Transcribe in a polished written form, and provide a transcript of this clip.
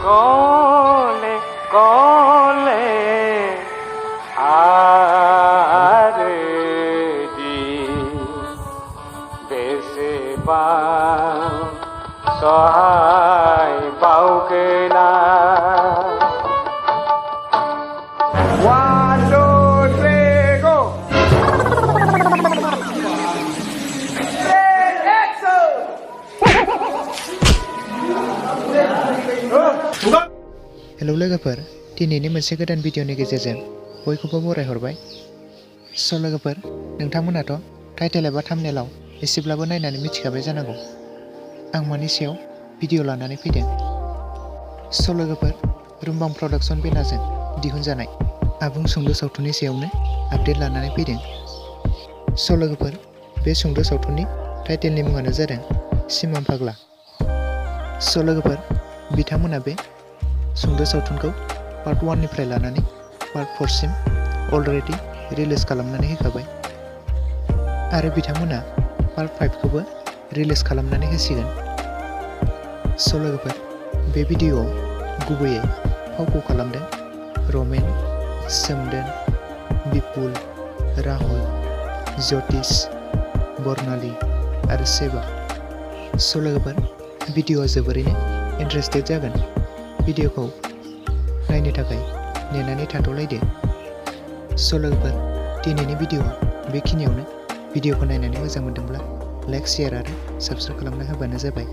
कले कले आरे दी बेसेबा सहाय पाउकेना 1 2 3 go हेलौ लोगोफोर दिनैनि मोनसे गोदान भिडिअनि गेजेरजों बयखौबो बरायहरबाय स' लोगोफोर नोंथांमोनाथ' टाइटेल एबा थाम्बनेलाव एसेब्लाबो नायनानै मिथिखाबाय जानांगौ आं मानि सायाव भिडिअ लानानै फैदों स' लोगोफोर रुमबां प्रडाक्शन बेनारजों दिहुनजानाय आबुं सुंद' सावथुननि सायावनो आपडेट लानानै फैदों स' लोगोफोर बे सुंद' सावथुननि टाइटेलनि मुङानो जादों सिमां पाग्ला स' लोगोफोर बिथांमोना बे सुंद' सावथुनखौ पार्ट 1 निफ्राय लानानै पार्ट 4 सिम अलरेडि रिलिज खालामनानै होखाबाय आरो बिथांमोना पार्ट 5 खौबो रिलिज खालामनानै होसिगोन स' लोगोफोर बे भिडिअ'आव गुबैयै फावखौ खालामदों रमेन सोमदोन बिपुल राहुल ज्योतिष बर्नाली आरो सेबा स' लोगोफोर भिडिअ'आ जोबोरैनो इन्टारेस्टेड जागोन भिडिअ'खौ नायनो थाखाय नेनानै थाथ'लायदो स' लोगोफोर दिनैनि भिडिअ'आ बेखिनियावनो भिडिअ'खौ नायनानै मोजां मोनदोंब्ला लाइक शेयार आरो साबस्क्राइब खालामना होबानो जाबाय